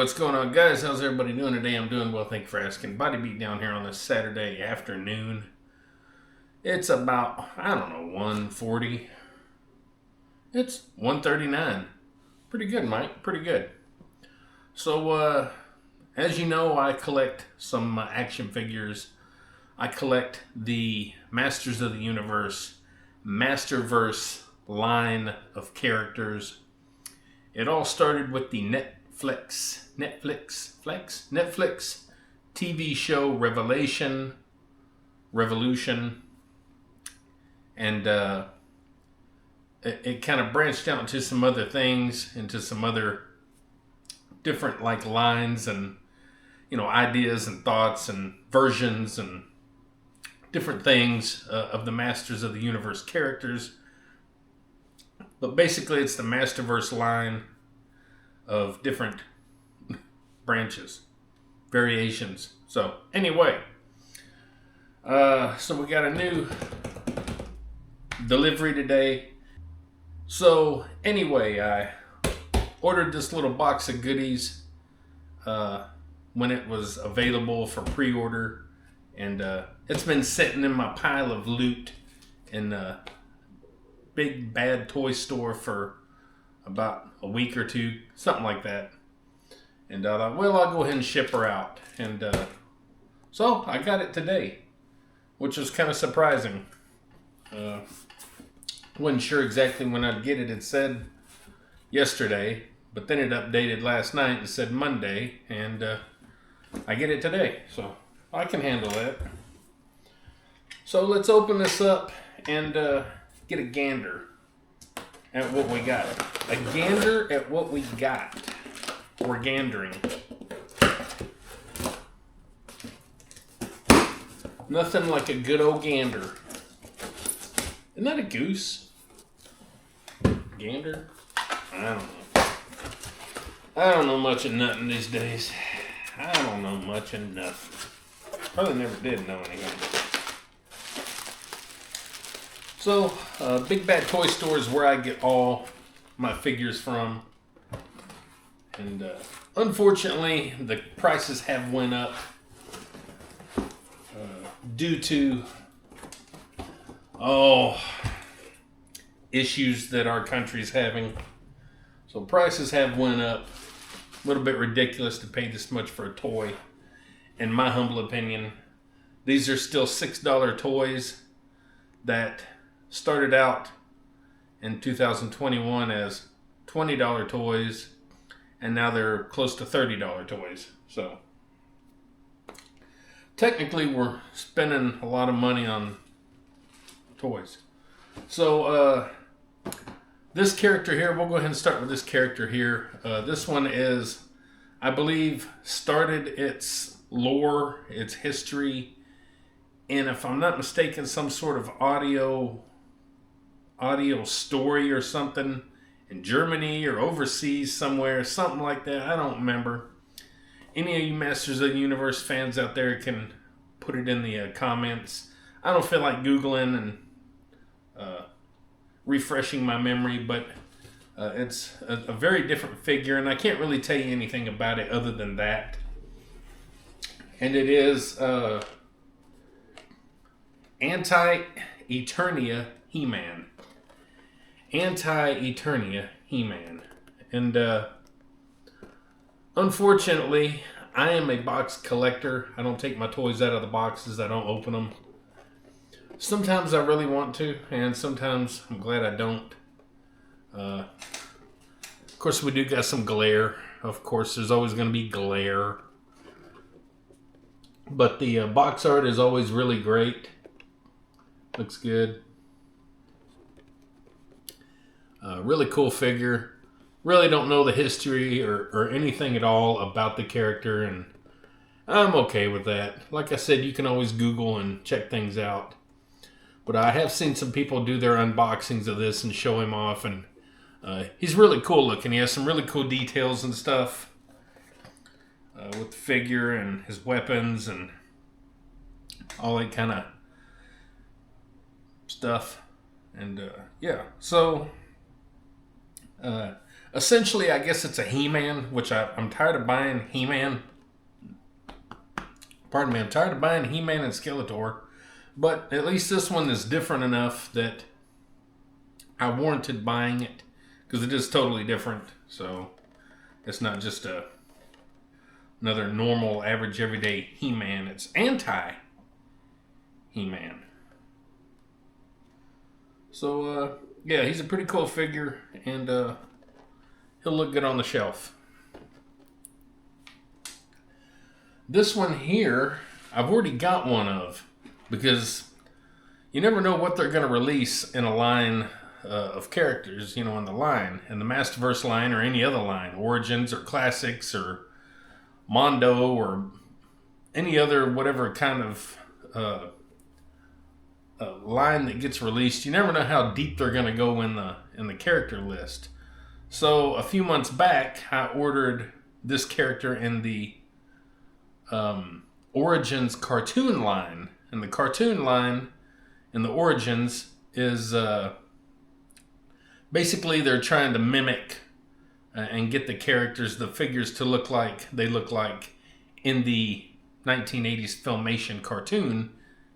What's going on, guys? How's everybody doing today? I'm doing well, thank you for asking. Body Beat down here on this Saturday afternoon. It's about, I don't know, 1:40. It's 1:39. Pretty good, Mike. Pretty good. So, as you know, I collect some action figures. I collect the Masters of the Universe, Masterverse line of characters. It all started with the Netflix TV show Revolution, and it kind of branched out into some other things, into some other different like lines and ideas and thoughts and versions and different things of the Masters of the Universe characters. But basically, it's the Masterverse line of different branches, variations. So anyway, so we got a new delivery today. So anyway, I ordered this little box of goodies when it was available for pre-order, and it's been sitting in my pile of loot in the big bad toy store for about a week or two, something like that. And I thought, well, I'll go ahead and ship her out. And so I got it today, which was kind of surprising. Wasn't sure exactly when I'd get it. It said yesterday, but then it updated last night and said Monday, and I get it today, so I can handle that. So let's open this up and get a gander at what we got. A gander at what we got. We're gandering. Nothing like a good old gander. Isn't that a goose? Gander? I don't know. I don't know much of nothing these days. I don't know much of nothing. Probably never did know anything. So, Big Bad Toy Store is where I get all my figures from. And unfortunately, the prices have went up due to issues that our country's having. So prices have went up. A little bit ridiculous to pay this much for a toy. In my humble opinion, these are still $6 toys that started out in 2021 as $20 toys, and now they're close to $30 toys. So technically we're spending a lot of money on toys. So this character here, we'll go ahead and start with this character here. This one is, I believe, started its lore, its history, and if I'm not mistaken, some sort of audio story or something in Germany or overseas somewhere, something like that. I don't remember. Any of you Masters of the Universe fans out there can put it in the comments. I don't feel like Googling and refreshing my memory, but it's a very different figure, and I can't really tell you anything about it other than that. And it is Anti-Eternia He-Man. Anti-Eternia He-Man. And unfortunately, I am a box collector. I don't take my toys out of the boxes. I don't open them. Sometimes I really want to, and sometimes I'm glad I don't. Of course, we do got some glare. Of course, there's always going to be glare. But the box art is always really great. Looks good. Really cool figure. Really don't know the history or anything at all about the character, and I'm okay with that. Like I said, you can always Google and check things out. But I have seen some people do their unboxings of this and show him off, and he's really cool looking. He has some really cool details and stuff with the figure and his weapons and all that kind of stuff. And yeah, so Essentially, I guess it's a He-Man, which I'm tired of buying He-Man. Pardon me, I'm tired of buying He-Man and Skeletor. But at least this one is different enough that I warranted buying it. Because it is totally different. So, it's not just another normal, average, everyday He-Man. It's anti-He-Man. So, yeah, he's a pretty cool figure. And he'll look good on the shelf. This one here, I've already got one of, because you never know what they're going to release in a line of characters, in the line, in the Masterverse line or any other line, Origins or Classics or Mondo or any other whatever kind of line that gets released. You never know how deep they're going to go in the character list. So a few months back, I ordered this character in the Origins cartoon line. And the cartoon line in the Origins is basically they're trying to mimic and get the characters, the figures to look like they look like in the 1980s Filmation cartoon,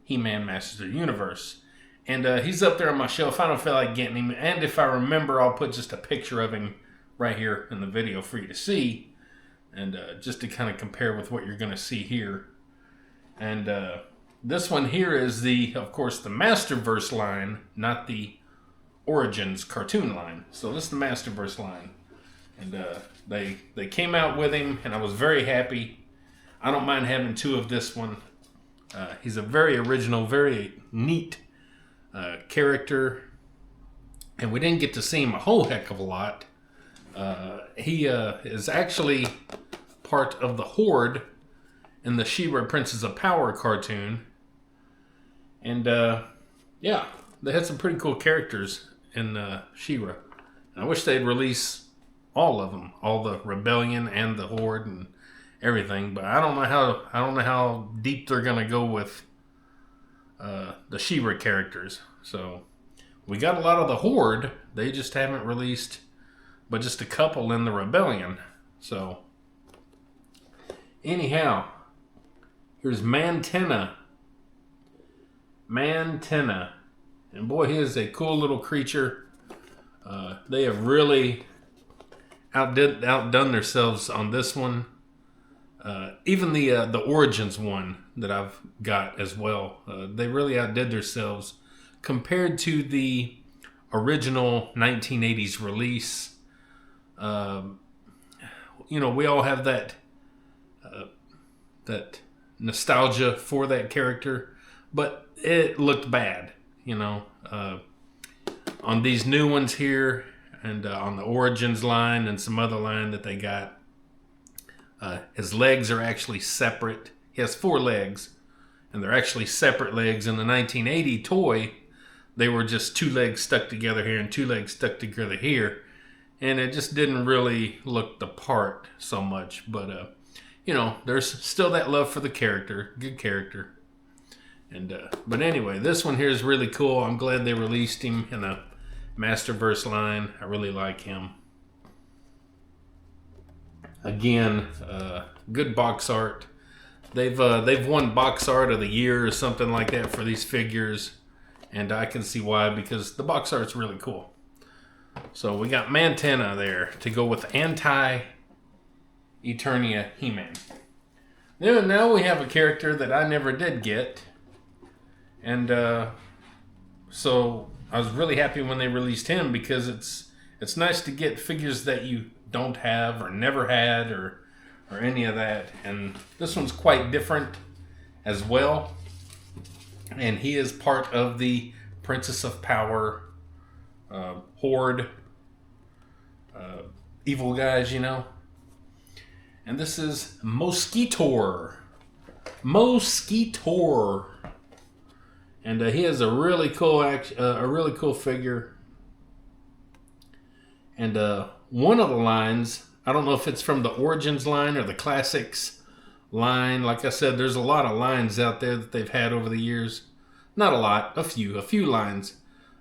He-Man Masters of the Universe. And he's up there on my shelf. I don't feel like getting him. And if I remember, I'll put just a picture of him right here in the video for you to see. And just to kind of compare with what you're going to see here. And this one here is of course, the Masterverse line, not the Origins cartoon line. So this is the Masterverse line. And they came out with him, and I was very happy. I don't mind having two of this one. He's a very original, very neat character, and we didn't get to see him a whole heck of a lot. He is actually part of the Horde in the She-Ra Princess of Power cartoon, and yeah, they had some pretty cool characters in She-Ra. I wish they'd release all of them, all the Rebellion and the Horde and everything, but I don't know how deep they're gonna go with the She-Ra characters. So we got a lot of the Horde. They just haven't released but just a couple in the Rebellion. So anyhow, here's Mantenna. And boy, he is a cool little creature. They have really outdone themselves on this one. Even the Origins one that I've got as well, they really outdid themselves compared to the original 1980s release. We all have that nostalgia for that character, but it looked bad, on these new ones here, and on the Origins line and some other line that they got. His legs are actually separate. He has 4 legs, and they're actually separate legs. In the 1980 toy, they were just 2 legs stuck together here and 2 legs stuck together here, and it just didn't really look the part so much. But there's still that love for the character, good character. And but anyway, this one here is really cool. I'm glad they released him in a Masterverse line. I really like him. Again, good box art. They've won box art of the year or something like that for these figures, and I can see why, because the box art's really cool. So we got Mantenna there to go with Anti-Eternia He-Man. Now we have a character that I never did get, and so I was really happy when they released him, because it's nice to get figures that you don't have or never had or any of that. And this one's quite different as well, and he is part of the Princess of Power Horde evil guys, and this is Mosquitor, and he has a really cool figure. And one of the lines, I don't know if it's from the Origins line or the Classics line. Like I said, there's a lot of lines out there that they've had over the years. Not a lot, a few lines.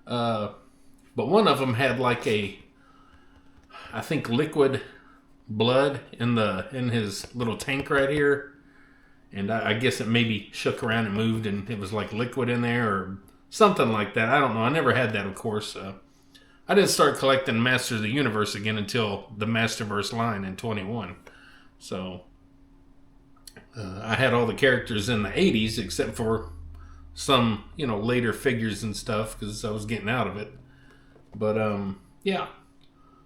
But one of them had like I think, liquid blood in his little tank right here. And I guess it maybe shook around and moved and it was like liquid in there or something like that. I don't know. I never had that, of course. I didn't start collecting Masters of the Universe again until the Masterverse line in 21. So I had all the characters in the 80s except for some, later figures and stuff because I was getting out of it. But, yeah.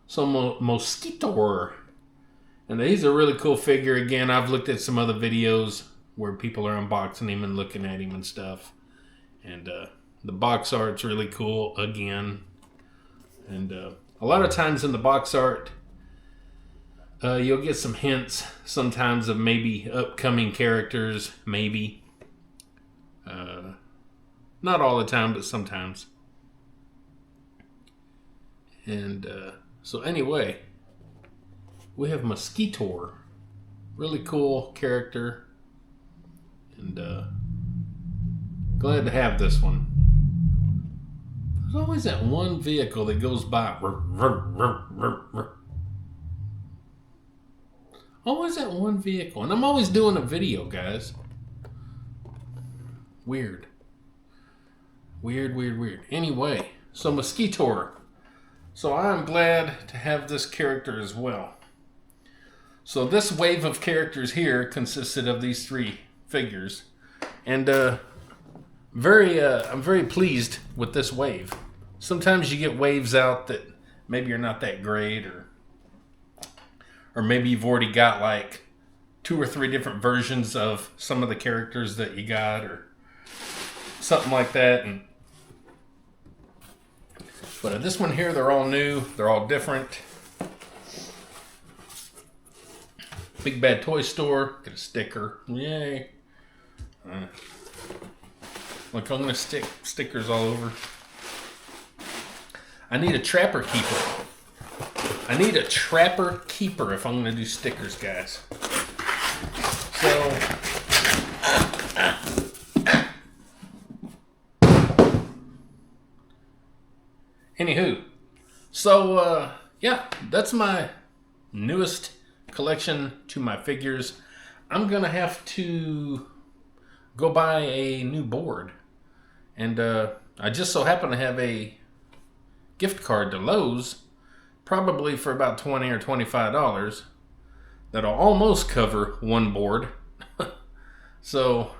So Mosquito. And he's a really cool figure. Again, I've looked at some other videos where people are unboxing him and looking at him and stuff. And the box art's really cool again. And a lot of times in the box art, you'll get some hints sometimes of maybe upcoming characters, maybe. Not all the time, but sometimes. And so anyway, we have Mosquito. Really cool character. And glad to have this one. There's always that one vehicle that goes by. Always that one vehicle. And I'm always doing a video, guys. Weird. Weird. Anyway, so Mosquito. So I'm glad to have this character as well. So this wave of characters here consisted of these 3 figures. And I'm very pleased with this wave. Sometimes you get waves out that maybe are not that great, or maybe you've already got like 2 or 3 different versions of some of the characters that you got, or something like that. But this one here, they're all new. They're all different. Big Bad Toy Store. Get a sticker. Yay. Look, I'm going to stick stickers all over. I need a Trapper Keeper. I need a Trapper Keeper if I'm going to do stickers, guys. So, anywho. So, yeah, that's my newest collection to my figures. I'm going to have to go buy a new board. And I just so happen to have a gift card to Lowe's, probably for about $20 or $25. That'll almost cover one board. So,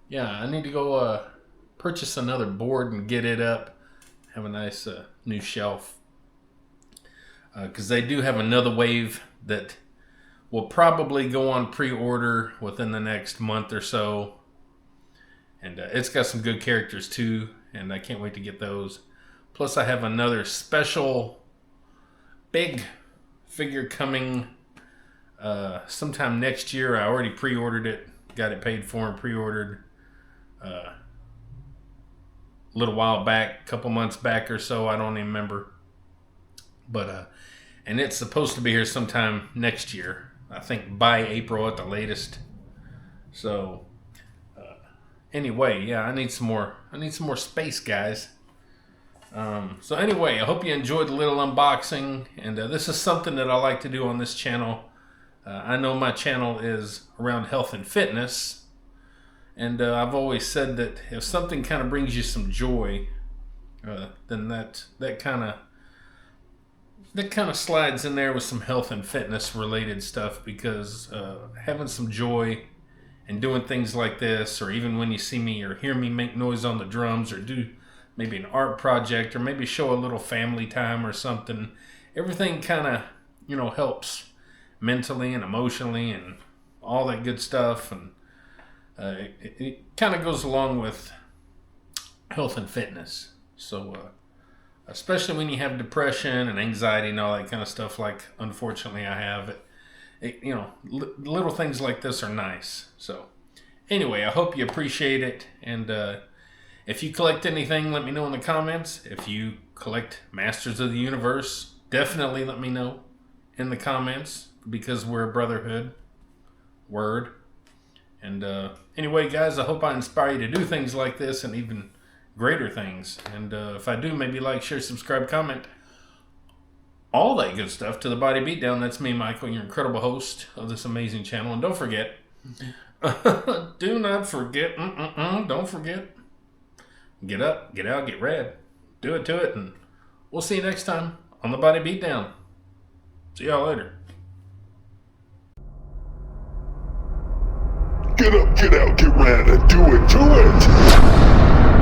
yeah, I need to go purchase another board and get it up. Have a nice new shelf. Because they do have another wave that will probably go on pre-order within the next month or so. And it's got some good characters too, and I can't wait to get those. Plus I have another special big figure coming sometime next year. I already pre-ordered it, got it paid for and pre-ordered a little while back, a couple months back or so, I don't even remember. But and it's supposed to be here sometime next year. I think by April at the latest. So anyway, yeah, I need some more space, guys. So anyway, I hope you enjoyed the little unboxing, and this is something that I like to do on this channel. I know my channel is around health and fitness, and I've always said that if something kind of brings you some joy, then that kind of slides in there with some health and fitness related stuff, because having some joy and doing things like this, or even when you see me or hear me make noise on the drums, or do maybe an art project, or maybe show a little family time or something, everything kind of, helps mentally and emotionally and all that good stuff. And it kind of goes along with health and fitness. So especially when you have depression and anxiety and all that kind of stuff, like unfortunately I have, little things like this are nice. So anyway, I hope you appreciate it. And if you collect anything, let me know in the comments. If you collect Masters of the Universe, definitely let me know in the comments, because we're a brotherhood. Word. And anyway, guys, I hope I inspire you to do things like this and even greater things. And if I do, maybe like, share, subscribe, comment. all that good stuff to the Body Beatdown. That's me, Michael, your incredible host of this amazing channel. And don't forget, do not forget, don't forget, get up, get out, get rad. Do it to it, and we'll see you next time on the Body Beatdown. See y'all later. Get up, get out, get rad, and do it to it!